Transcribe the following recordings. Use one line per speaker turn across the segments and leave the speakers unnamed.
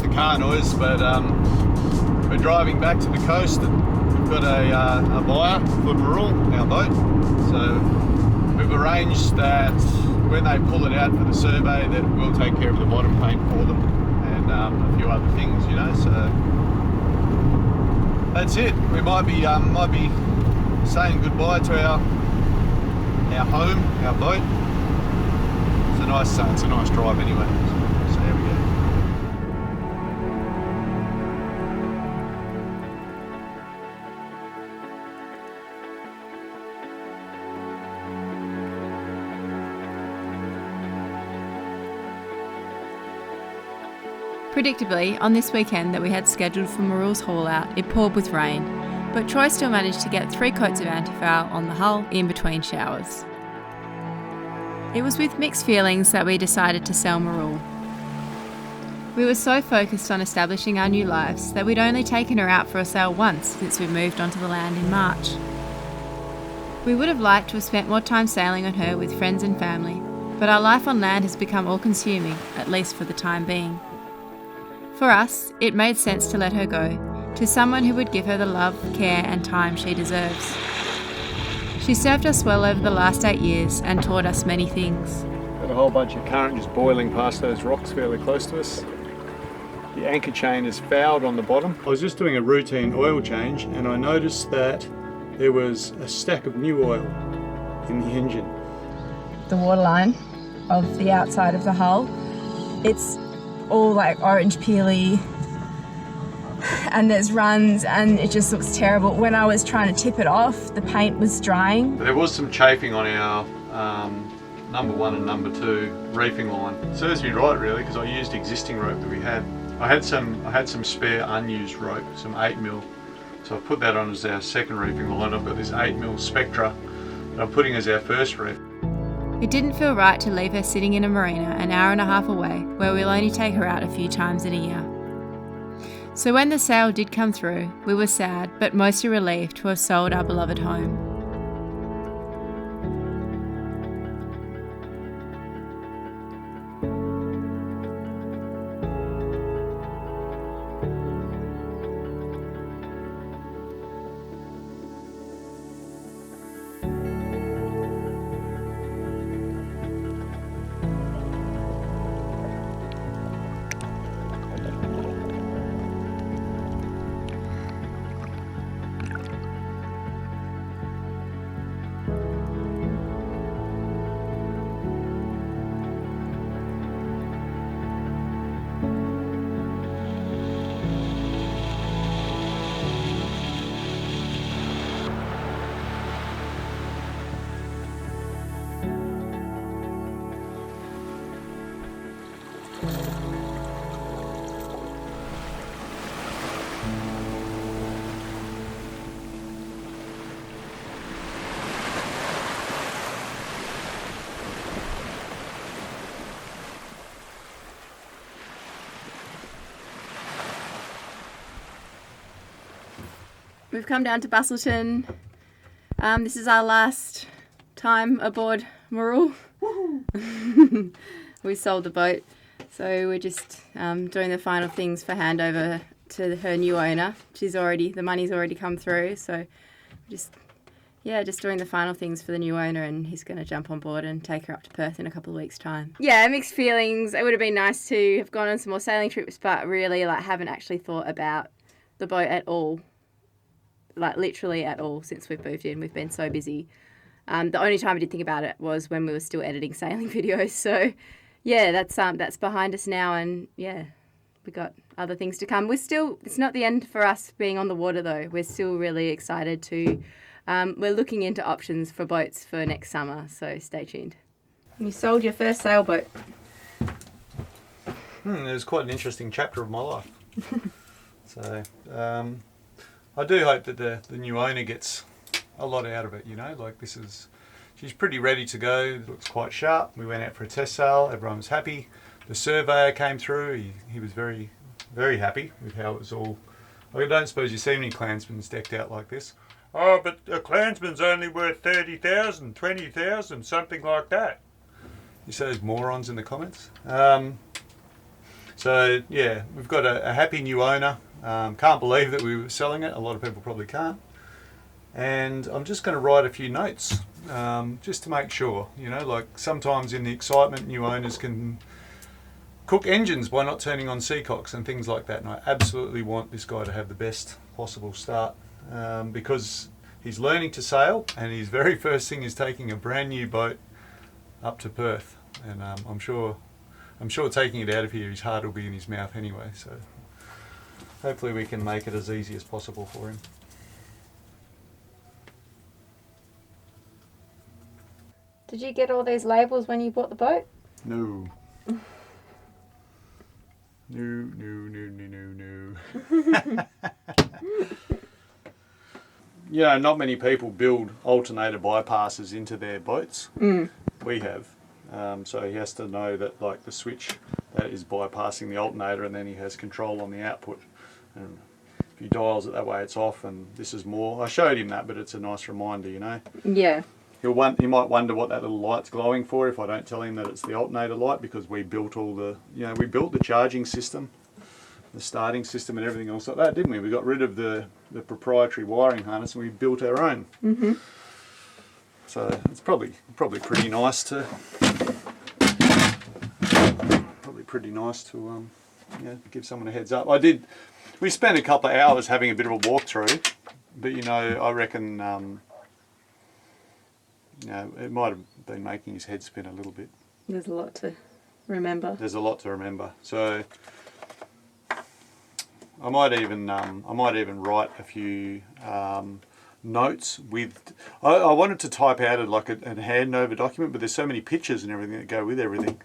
just the car noise, but we're driving back to the coast and we've got a buyer for Mirrool, our boat. So we've arranged that when they pull it out for the survey that we'll take care of the bottom paint for them and a few other things, you know. So that's it. We might be saying goodbye to our home, our boat. It's a nice drive anyway. So there we go.
Predictably, on this weekend that we had scheduled for Mirrool's haul out, it poured with rain, but Troy still managed to get 3 coats of anti-foul on the hull in between showers. It was with mixed feelings that we decided to sell Mirrool. We were so focused on establishing our new lives that we'd only taken her out for a sail once since we moved onto the land in March. We would have liked to have spent more time sailing on her with friends and family, but our life on land has become all-consuming, at least for the time being. For us, it made sense to let her go, to someone who would give her the love, care and time she deserves. She served us well over the last 8 years and taught us many things.
Got a whole bunch of current just boiling past those rocks fairly close to us. The anchor chain is fouled on the bottom. I was just doing a routine oil change and I noticed that there was a stack of new oil in the engine.
The waterline of the outside of the hull, it's all like orange peely and there's runs and it just looks terrible. When I was trying to tip it off, the paint was drying.
There was some chafing on our number 1 and number 2 reefing line. It serves me right really, because I used existing rope that we had. I had some spare unused rope, some 8mm. So I put that on as our second reefing line. I've got this 8mm Spectra that I'm putting as our first reef.
It didn't feel right to leave her sitting in a marina an hour and a half away, where we'll only take her out a few times in a year. So when the sale did come through, we were sad, but mostly relieved to have sold our beloved home. We've come down to Bustleton. This is our last time aboard Mirrool. We sold the boat, so we're just doing the final things for handover to her new owner. The money's already come through, so just doing the final things for the new owner, and he's going to jump on board and take her up to Perth in a couple of weeks' time. Yeah, mixed feelings. It would have been nice to have gone on some more sailing trips, but really, haven't actually thought about the boat at all. Literally at all since we've moved in. We've been so busy. The only time I did think about it was when we were still editing sailing videos. So, yeah, that's behind us now, and yeah, we got other things to come. It's not the end for us being on the water though. We're still really excited to. We're looking into options for boats for next summer. So stay tuned. You sold your first sailboat.
It was quite an interesting chapter of my life. So. I do hope that the new owner gets a lot out of it, you know, she's pretty ready to go, it looks quite sharp. We went out for a test sail, everyone was happy. The surveyor came through, he was very, very happy with how it was all. I don't suppose you see many clansmen decked out like this. Oh, but a clansman's only worth 30,000, 20,000, something like that. You see those morons in the comments? So So yeah, we've got a happy new owner. Can't believe that we were selling it. A lot of people probably can't. And I'm just going to write a few notes just to make sure, you know, like sometimes in the excitement, new owners can cook engines by not turning on seacocks and things like that. And I absolutely want this guy to have the best possible start because he's learning to sail, and his very first thing is taking a brand new boat up to Perth. And I'm sure taking it out of here, his heart will be in his mouth anyway. So hopefully we can make it as easy as possible for him.
Did you get all these labels when you bought the boat?
No. No. You know, not many people build alternator bypasses into their boats. We have. So he has to know that, like, the switch that is bypassing the alternator, and then he has control on the output. And if he dials it that way, it's off, and this is more. I showed him that, but it's a nice reminder, you know.
Yeah.
He might wonder what that little light's glowing for if I don't tell him that it's the alternator light, because we built all the, you know, we built the charging system, the starting system and everything else like that, didn't we? We got rid of the proprietary wiring harness and we built our own. So it's probably pretty nice to you know, give someone a heads up. We spent a couple of hours having a bit of a walkthrough, but you know, I reckon you know, it might have been making his head spin a little bit.
There's a lot to remember.
So I might even write a few notes with. I wanted to type out a handover document, but there's so many pictures and everything that go with everything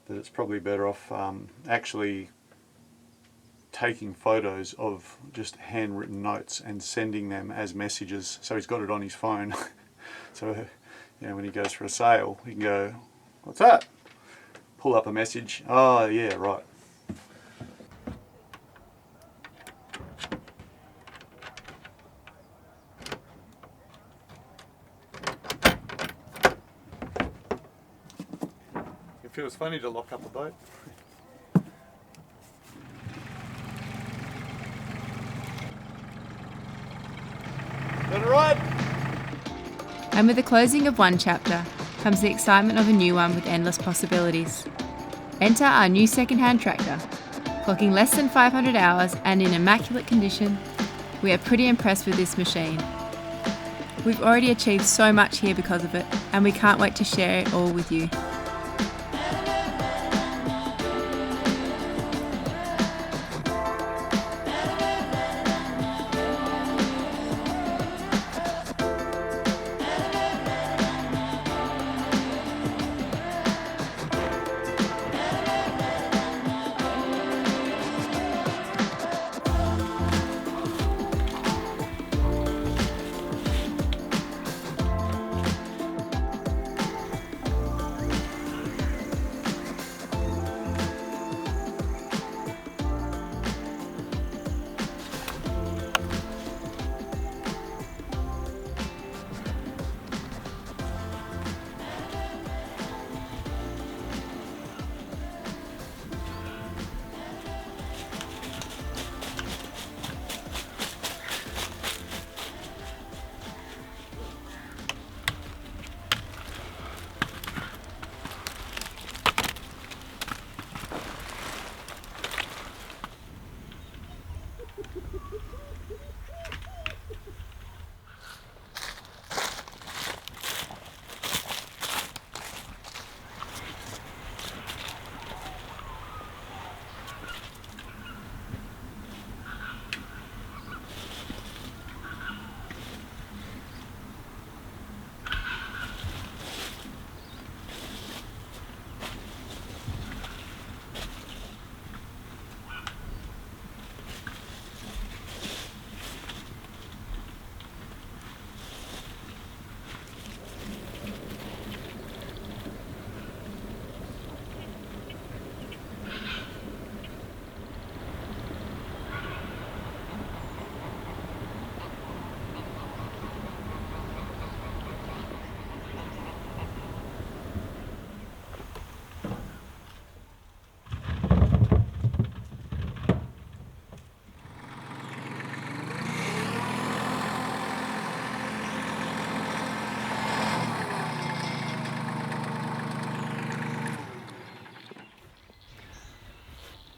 that it's probably better off actually taking photos of just handwritten notes and sending them as messages. So he's got it on his phone. So, you know, when he goes for a sail, he can go, "What's that?" Pull up a message. Oh, yeah, right. It feels funny to lock up a boat. Let it ride.
And with the closing of one chapter comes the excitement of a new one with endless possibilities. Enter our new second-hand tractor. Clocking less than 500 hours and in immaculate condition, we are pretty impressed with this machine. We've already achieved so much here because of it, and we can't wait to share it all with you.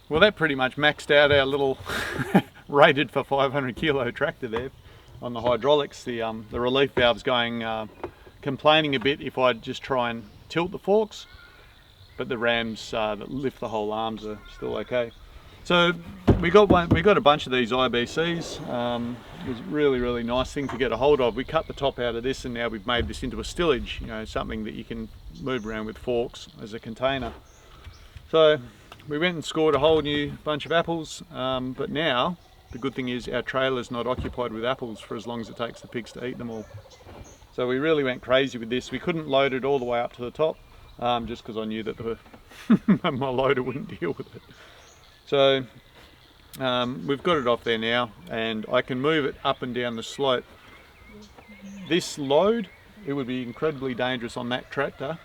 Well, that pretty much maxed out our little rated for 500 kilo tractor there on the hydraulics. The relief valve's going, complaining a bit if I just try and tilt the forks, but the rams that lift the whole arms are still okay. So we got a bunch of these IBCs. It was a really nice thing to get a hold of. We cut the top out of this and now we've made this into a stillage, you know, something that you can move around with forks as a container. So we went and scored a whole new bunch of apples, but now the good thing is our trailer's not occupied with apples for as long as it takes the pigs to eat them all. So we really went crazy with this. We couldn't load it all the way up to the top, just because I knew that my loader wouldn't deal with it. So we've got it off there now, and I can move it up and down the slope. This load, it would be incredibly dangerous on that tractor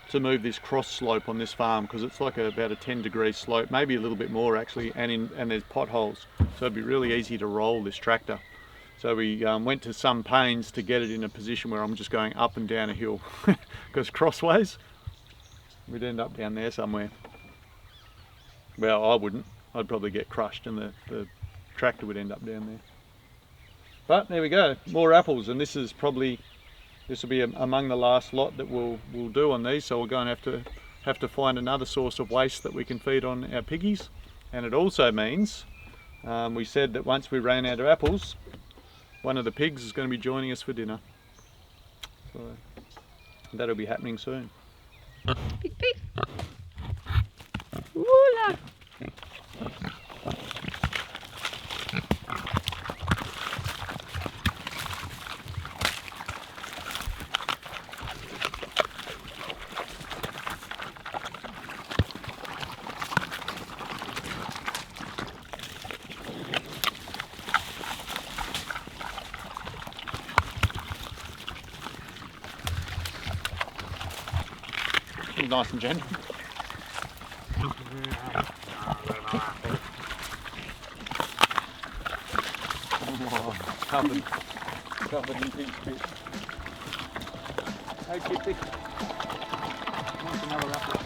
to move this cross slope on this farm, because it's like about a 10-degree slope, maybe a little bit more actually, and there's potholes, so it'd be really easy to roll this tractor. So we went to some pains to get it in a position where I'm just going up and down a hill, because crossways we'd end up down there somewhere. Well, I wouldn't, I'd probably get crushed and the tractor would end up down there. But there we go, more apples, and this will be among the last lot that we'll do on these, so we're going to have to find another source of waste that we can feed on our piggies. And it also means, we said that once we ran out of apples, one of the pigs is going to be joining us for dinner. So that'll be happening soon.
Pig, pig. Ooh-la.
Nice and gentle. Oh, covered in pig spit. Hey Kitty, wants another apple.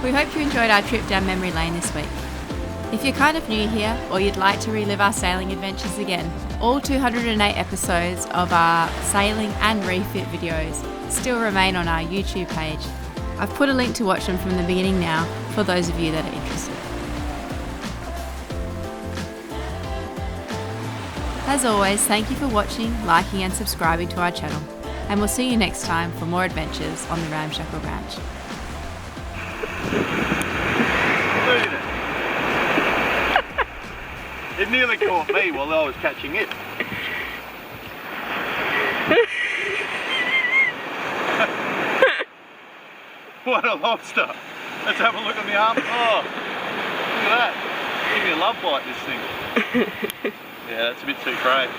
We hope you enjoyed our trip down memory lane this week. If you're kind of new here or you'd like to relive our sailing adventures again, all 208 episodes of our sailing and refit videos still remain on our YouTube page. I've put a link to watch them from the beginning now for those of you that are interested. As always, thank you for watching, liking and subscribing to our channel, and we'll see you next time for more adventures on the Ramshackle Ranch.
Look at it. It nearly caught me while I was catching it. What a lobster. Let's have a look at the arm. Oh, look at that. Give me a love bite, this thing. Yeah, that's a bit too great.